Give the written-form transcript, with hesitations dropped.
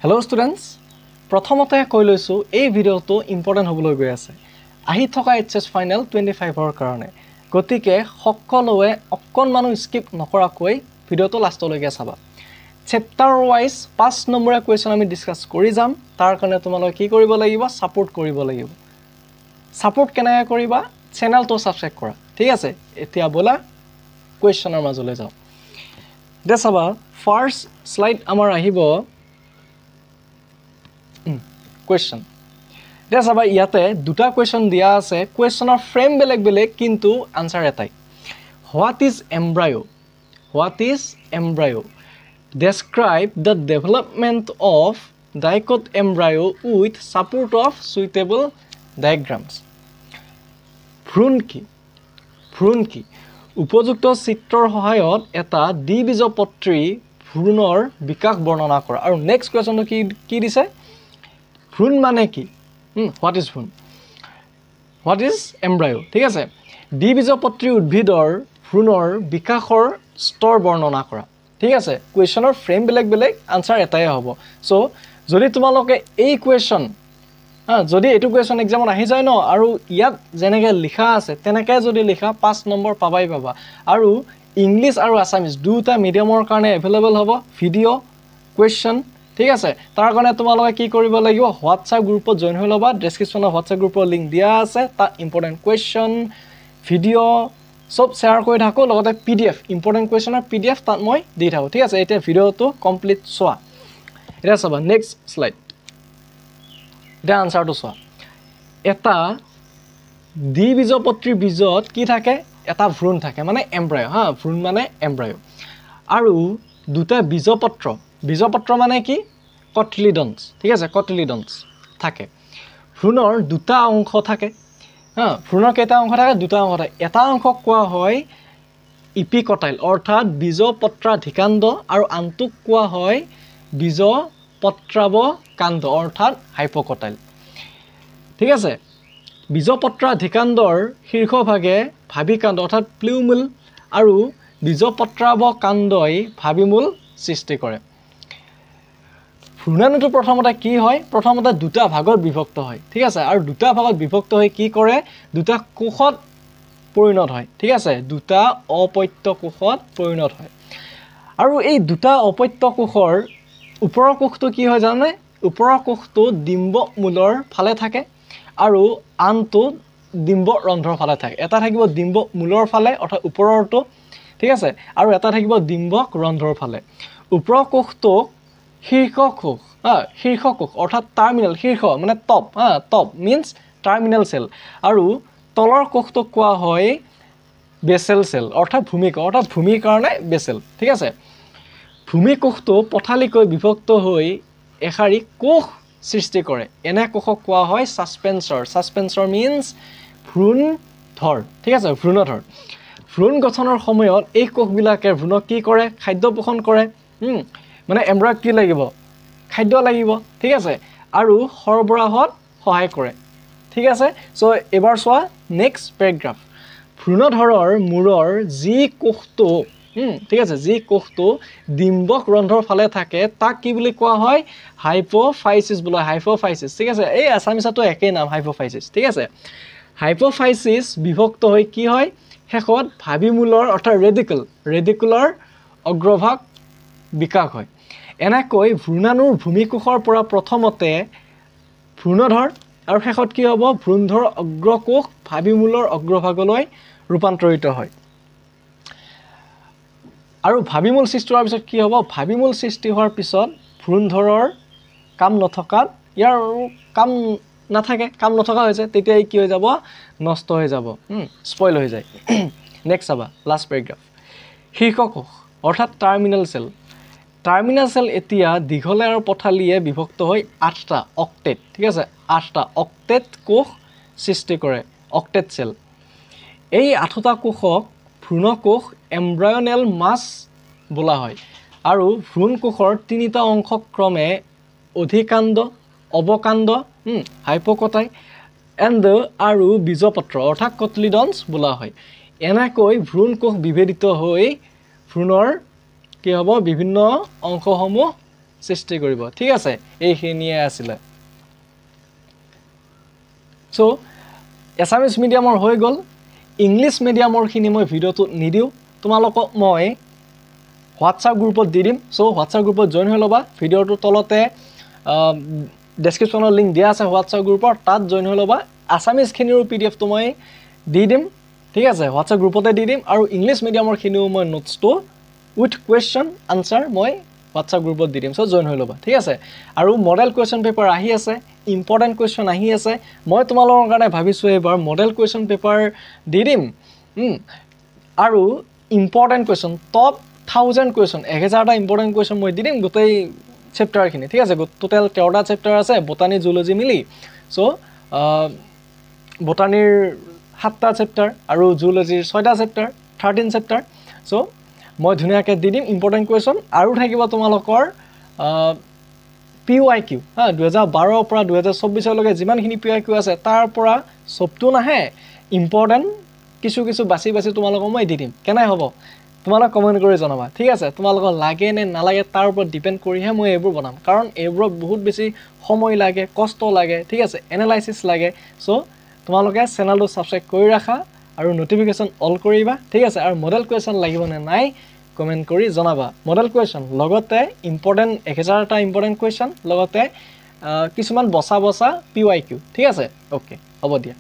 Hello students, প্ৰথমতে কৈ লৈছো এই ভিডিওটো ইম্পৰ্টেন্ট হ'বলৈ গৈ আছে আহি থকা HS ফাইনাল 25 ৰ কাৰণে গতিকে সকলোৱে অকণমানো স্কিপ নকৰাকৈ ভিডিওটো লাষ্টলৈকে চাবা চেপ্টাৰ ওয়াইজ 5 নম্বৰৰ কোৱেশ্চন আমি ডিসকাস কৰি যাম তাৰ কাৰণে তোমালোকে কি কৰিব লাগিব সাপোৰ্ট কৰিব লাগিব সাপোৰ্ট কেনেকৈ কৰিবা চেনেলটো সাবস্ক্ৰাইব কৰা ঠিক আছে এতিয়া বলা কোৱেশ্চনৰ মাজলৈ যাও দেখাবা ফাৰ্স্ট স্লাইড আমাৰ আহিব question this aba yate duta question dia ase questioner frame beleg kintu answer etai what is embryo describe the development of dicot embryo with support of suitable diagrams phron ki উপযুক্ত চিত্ৰৰ সহায়ত এটা দ্বিবীজপত্ৰী ভ্ৰূণৰ বিকাশ বৰ্ণনা কৰা আৰু next কোৱেশ্চনটো কি দিছে ভ্ৰূণ মানে কি what is embryo ঠিক আছে দ্বিবীজপত্ৰী উদ্ভিদৰ ভ্ৰূণৰ বিকাশৰ স্তৰ বৰ্ণনা কৰা ঠিক আছে কোৱেশ্চনৰ ফ্ৰেম বেলেগ আনসাৰ এটাই হ'ব সো যদি তোমালোকে এই কোৱেশ্চন যদি এটো কোৱেশ্চন এক্সামত আহি যায় ন আৰু ইয়াত যেনেকৈ লিখা আছে তেনেকৈ যদি লিখা 5 নম্বৰ পাবাই পাবা আৰু ইংলিশ আৰু আসামিজ দুটা মিডিয়ামৰ কাৰণে अवेलेबल হ'ব ভিডিও কোৱেশ্চন ঠিক আছে তাৰ কাৰণে তোমালোকে কি কৰিব লাগিব WhatsApp গ্ৰুপত জয়েন হৈ লবা ডেসক্ৰিপচনত WhatsApp গ্ৰুপৰ লিংক দিয়া আছে তা ইম্পৰ্টেন্ট কোৱেশ্চন ভিডিও সব শেয়াৰ কৰি থাকো লগতে PDF ইম্পৰ্টেন্ট কোৱেশ্চনৰ PDF তাত মই দি থাকো ঠিক আছে এতিয়া ভিডিওটো কমপ্লিট চোৱা এটা চাবা নেক্সট স্লাইড দা আনসাৰটো চোৱা এটা দ্বিবীজপত্ৰী বীজত কি থাকে এটা ভ্ৰূণ থাকে মানে এমব্ৰায়ো ভ্ৰূণ মানে এমব্ৰায়ো আৰু দুটা বীজপত্ৰ মানে কি কটিলিডন্স ঠিক আছে কটিলিডন্স থাকে ভ্ৰূণৰ দুটা অংশ থাকে ভ্ৰূণৰ কেইটা অংশ থাকে দুটা অংশ থাকে এটা অংশ কোৱা হয় ইপিকটাইল অৰ্থাৎ বীজপত্ৰাধিকাণ্ড আৰু আনটোক কোৱা হয় বীজপত্ৰাৱকাণ্ড অৰ্থাৎ হাইপোকটাইল ঠিক আছে বীজপত্ৰাধিকাণ্ডৰ শীৰ্ষভাগে ভাবিকাণ্ড অৰ্থাৎ প্লিউমুল আৰু বীজপত্ৰাৱকাণ্ডই ভাবিমূল সৃষ্টি কৰে ভ্ৰূণাণুটো প্ৰথমতে কি হয় প্ৰথমতে দুটা ভাগত বিভক্ত হয় ঠিক আছে আৰু দুটা ভাগত বিভক্ত হৈ কি কৰে দুটা কোষত পৰিণত হয় ঠিক আছে দুটা অপত্য কোষত পৰিণত হয় আৰু এই দুটা অপত্য কোষৰ ওপৰৰ কোষটো কি হয় জানে ওপৰৰ কোষটো ডিম্ব মূলৰ ফালে থাকে আৰু আনটো ডিম্ব ৰন্ধ্ৰৰ ফালে থাকে এটা থাকিব ডিম্ব মূলৰ ফালে অৰ্থাৎ ওপৰৰটো ঠিক আছে আৰু এটা থাকিব ডিম্বক ৰন্ধ্ৰৰ ফালে ওপৰৰ কোষটো শীৰ্ষ কোষ অৰ্থাৎ টাৰ্মিনাল শীৰ্ষ মানে টপ মিন্স টাৰ্মিনাল সেল আৰু তলৰ কোষটো কোৱা হয় বেসেল সেল অৰ্থাৎ ভূমিৰ কাৰণে বেসেল ঠিক আছে ভূমি কোষটো পথালিকৈ বিভক্ত হৈ এখাৰি কোষ সৃষ্টি কৰে এনে কোষক কোৱা হয় সাসপেন্সৰ মিন্স ভ্ৰূণধৰ ঠিক আছে ভ্ৰূণধৰ ভ্ৰূণ গঠনৰ সময়ত এই কোষবিলাকে ভ্ৰূণক কি কৰে খাদ্য পোষণ কৰে মানে এমব্ৰায়ক কি লাগিব খাদ্য লাগিব ঠিক আছে আৰু সৰবৰাহত সহায় কৰে ঠিক আছে সো এবাৰ চোৱা নেক্সট প্যাৰাগ্ৰাফ ভ্ৰূণধৰৰ মূৰৰ যি কোষটো ঠিক আছে যি কোষটো ডিম্বক ৰন্ধ্ৰৰ ফালে থাকে তাক কি বুলি কোৱা হয় হাইপোফাইসিস বোলা হাইপোফাইসিস ঠিক আছে এই আসামিছাটো একেই নাম হাইপোফাইসিস ঠিক আছে হাইপোফাইসিস বিভক্ত হৈ কি হয় শেষত ভাবিমূলৰ অৰ্থাৎ ৰেডিকুলাৰ অগ্ৰভাগ বিকাশ হয় এনেকৈ ভ্ৰূণাণুৰ ভূমিকোষৰ পৰা প্ৰথমতে ভ্ৰূণধৰ আৰু শেষত কি হ'ব ভ্ৰূণধৰ অগ্ৰকোষ ভাবিমূলৰ অগ্ৰভাগলৈ ৰূপান্তৰিত হয় আৰু ভাবিমূল সৃষ্টি হোৱাৰ পিছত কি হ'ব ভাবিমূল সৃষ্টি হোৱাৰ পিছত ভ্ৰূণধৰৰ কাম নথকাত ইয়াৰ কাম নথকা হৈছে তেতিয়া কি হৈ যাব নষ্ট হৈ যাব স্পইল হৈ যায় নেক্সট চাবা লাষ্ট প্যাৰাগ্ৰাফ শীৰ্ষ কোষ অৰ্থাৎ টাৰ্মিনাল সেল এতিয়া দীঘলে আৰু পথালিয়ে বিভক্ত হৈ 8টা অক্টেট ঠিক আছে 8টা অক্টেট কোষ সৃষ্টি কৰে অক্টেট সেল এই 8টা কোষক ভ্ৰূণ কোষ এমব্ৰায়নেল মাছ বোলা হয় আৰু ভ্ৰূণ কোষৰ 3টা অংশ ক্ৰমে অধিকাণ্ড অৱকাণ্ড হাইপোকটাই এণ্ড আৰু বীজপত্ৰ অৰ্থাৎ কটিলিডন্স বোলা হয় এনেকৈ ভ্ৰূণ কোষ বিভেদিত হৈ ভ্ৰূণৰ কি হ'ব বিভিন্ন অংশসমূহ সৃষ্টি কৰিব ঠিক আছে এইখিনিয়ে আছিল সো এছামিজ মিডিয়ামৰ হৈ গ'ল ইংলিছ মিডিয়ামৰ খিনি মই ভিডিওটো নিদিও তোমালোকক মই হোৱাটছআপ গ্ৰুপত দি দিম সো হোৱাটছআপ গ্ৰুপত জয়েন হৈ লবা ভিডিওটোৰ তলতে ডেসক্ৰিপচনৰ লিংক দিয়া আছে হোৱাটছআপ গ্ৰুপৰ তাত জয়েন হৈ লবা আছামিজ খিনিৰ পিডিএফ তো মই দি দিম ঠিক আছে হোৱাটছআপ গ্ৰুপতে দি দিম আৰু ইংলিছ মিডিয়ামৰ খিনিও মই নোটছটো উইথ কোৱেশ্চন আনসাৰ মই হোৱাটছআপ গ্ৰুপত দি দিম সো জয়েন হৈ লবা ঠিক আছে আৰু মডেল কোৱেশ্চন পেপাৰ আহি আছে ইম্পৰ্টেন্ট কোৱেশ্চন আহি আছে মই তোমালোকৰ কাৰণে ভাবিছো এবাৰ মডেল কোৱেশ্চন পেপাৰ দি দিম আৰু ইম্পৰ্টেন্ট কোৱেশ্চন টপ 1000 কোৱেশ্চন 1000টা ইম্পৰ্টেন্ট কোৱেশ্চন মই দি দিম গোটেই চেপ্টাৰ খিনি ঠিক আছে টোটাল 13টা চেপ্টাৰ আছে বটানী জুলজি মিলি সো বটানীৰ 7টা চেপ্টাৰ আৰু জুলজিৰ 6টা চেপ্টাৰ 13 চেপ্টাৰ সো মই ধুনিয়াকৈ দি দিম ইম্পৰ্টেন্ট কোৱেশ্চন আৰু থাকিব তোমালোকৰ PYQ হা 2012 পৰা 2024 লৈকে যিমানখিনি PYQ আছে তাৰ পৰা সবটো নাহে ইম্পৰ্টেন্ট কিছু কিছু বাছি বাছি তোমালোকক মই দি দিম কেনে হ'ব তোমালোক কমেন্ট কৰি জনাবা ঠিক আছে তোমালোক লাগে নে নালাগে তাৰ ওপৰত ডিপেন্ড কৰিহে মই এইবোৰ বনাম কাৰণ এইবোৰত বহুত বেছি সময় লাগে কষ্ট লাগে ঠিক আছে এনালাইসিস লাগে সো তোমালোকে চেনেলটো সাবস্ক্ৰাইব কৰি ৰাখা আৰু নোটিফিকেশন অল কৰিবা ঠিক আছে আৰু মডেল কোৱেশ্চন লাগিব নে নাই কমেন্ট কৰি জনাবা মডেল কোৱেশ্চন লগতে ইম্পৰ্টেন্ট 1000টা ইম্পৰ্টেন্ট কোৱেশ্চন লগতে কিছুমান বসা PYQ ঠিক আছে ওকে হ'ব দিয়া